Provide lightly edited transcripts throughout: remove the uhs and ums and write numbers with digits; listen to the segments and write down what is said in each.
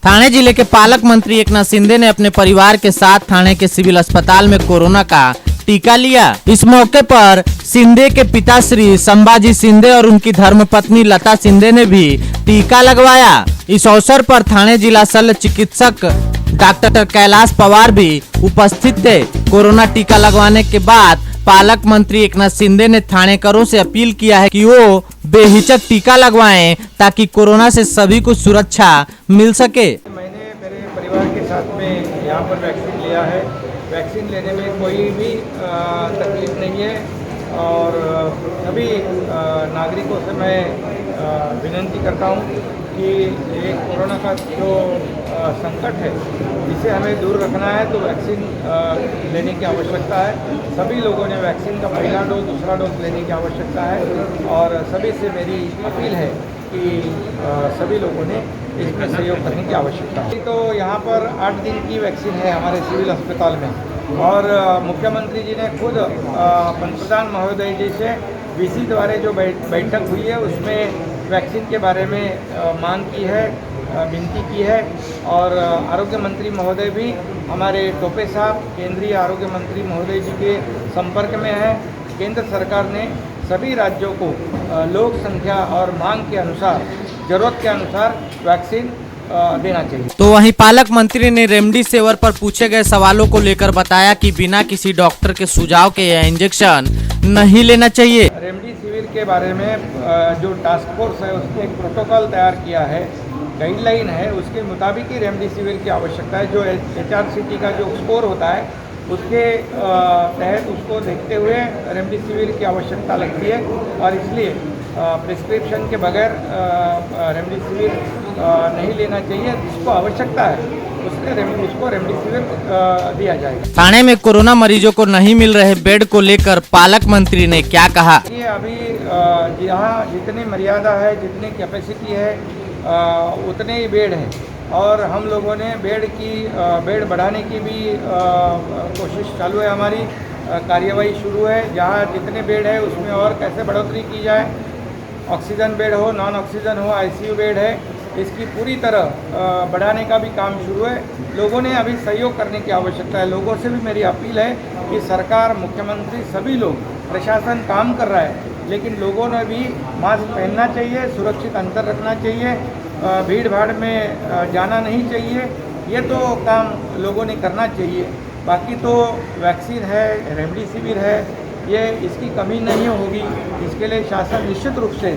थाने जिले के पालक मंत्री एकनाथ शिंदे ने अपने परिवार के साथ थाने के सिविल अस्पताल में कोरोना का टीका लिया। इस मौके पर शिंदे के पिता श्री संभाजी शिंदे और उनकी धर्मपत्नी लता शिंदे ने भी टीका लगवाया। इस अवसर पर थाने जिला शल्य चिकित्सक डॉक्टर कैलाश पवार भी उपस्थित थे। कोरोना टीका लगवाने के बाद पालक मंत्री एकनाथ शिंदे ने थानेकरों से अपील किया है कि वो बेहिचक टीका लगवाएं ताकि कोरोना से सभी को सुरक्षा मिल सके। मैंने मेरे परिवार के साथ में यहाँ पर वैक्सीन लिया है। वैक्सीन लेने में कोई भी तकलीफ नहीं है और सभी नागरिकों से मैं विनती करता हूँ कि ये कोरोना का जो संकट है इसे हमें दूर रखना है तो वैक्सीन लेने की आवश्यकता है। सभी लोगों ने वैक्सीन का पहला डोज दूसरा डोज लेने की आवश्यकता है और सभी से मेरी अपील है कि सभी लोगों ने इसमें सहयोग करने की आवश्यकता है। तो यहाँ पर 8 दिन की वैक्सीन है हमारे सिविल अस्पताल में और मुख्यमंत्री जी ने खुद पंतप्रधान महोदय जी से वीसी द्वारा जो बैठक हुई है उसमें वैक्सीन के बारे में मांग की है, विनती की है और आरोग्य मंत्री महोदय भी हमारे टोपे साहब केंद्रीय आरोग्य मंत्री महोदय जी के संपर्क में है। केंद्र सरकार ने सभी राज्यों को लोक संख्या और मांग के अनुसार जरूरत के अनुसार वैक्सीन देना चाहिए। तो वहीं पालक मंत्री ने रेमडेसिविर पर पूछे गए सवालों को लेकर बताया कि बिना किसी डॉक्टर के सुझाव के यह इंजेक्शन नहीं लेना चाहिए। रेमडेसिविर के बारे में जो टास्क फोर्स है उसने एक प्रोटोकॉल तैयार किया है, गाइडलाइन है, उसके मुताबिक ही रेमडेसिविर की आवश्यकता है। जो HRCT का जो स्कोर होता है उसके तहत उसको देखते हुए रेमडेसिविर की आवश्यकता लगती है और इसलिए प्रिस्क्रिप्शन के बगैर रेमडेसिविर नहीं लेना चाहिए। जिसको आवश्यकता है उसको रेमडेसिविर दिया जाएगा। थाने में कोरोना मरीजों को नहीं मिल रहे बेड को लेकर पालक मंत्री ने क्या कहा? ये अभी यहाँ जितनी मर्यादा है, जितनी कैपेसिटी है उतने ही बेड हैं और हम लोगों ने बेड बढ़ाने की भी कोशिश चालू है। हमारी कार्यवाही शुरू है। जहाँ जितने बेड है उसमें और कैसे बढ़ोतरी की जाए, ऑक्सीजन बेड हो, नॉन ऑक्सीजन हो, ICU बेड है, इसकी पूरी तरह बढ़ाने का भी काम शुरू है। लोगों ने अभी सहयोग करने की आवश्यकता है। लोगों से भी मेरी अपील है कि सरकार, मुख्यमंत्री, सभी लोग, प्रशासन काम कर रहा है लेकिन लोगों ने भी मास्क पहनना चाहिए, सुरक्षित अंतर रखना चाहिए, भीड़ भाड़ में जाना नहीं चाहिए। ये तो काम लोगों ने करना चाहिए। बाकी तो वैक्सीन है, रेमडेसिविर है, ये इसकी कमी नहीं होगी। इसके लिए शासन निश्चित रूप से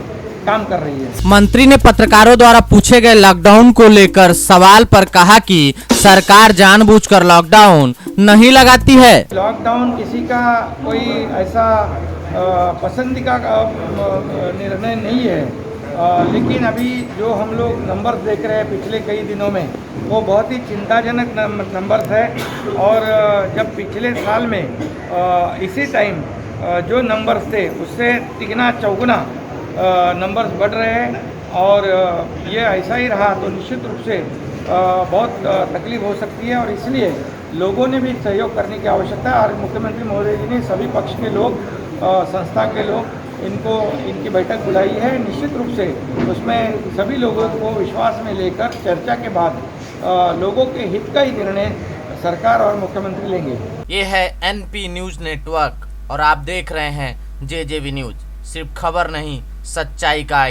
काम कर रही है। मंत्री ने पत्रकारों द्वारा पूछे गए लॉकडाउन को लेकर सवाल पर कहा कि सरकार जानबूझकर लॉकडाउन नहीं लगाती है। लॉकडाउन किसी का कोई ऐसा पसंदीदा निर्णय नहीं है, लेकिन अभी जो हम लोग नंबर देख रहे हैं पिछले कई दिनों में वो बहुत ही चिंताजनक नंबर है और जब पिछले साल में इसी टाइम जो नंबर्स थे उससे तिगुना चौगुना नंबर्स बढ़ रहे हैं और ये ऐसा ही रहा तो निश्चित रूप से बहुत तकलीफ हो सकती है और इसलिए लोगों ने भी सहयोग करने की आवश्यकता है। और मुख्यमंत्री महोदय जी ने सभी पक्ष के लोग, संस्था के लोग इनकी बैठक बुलाई है। निश्चित रूप से उसमें सभी लोगों को विश्वास में लेकर चर्चा के बाद लोगों के हित का ही निर्णय सरकार और मुख्यमंत्री लेंगे। ये है NP न्यूज नेटवर्क और आप देख रहे हैं JJV न्यूज। सिर्फ खबर नहीं, सच्चाई का आईना।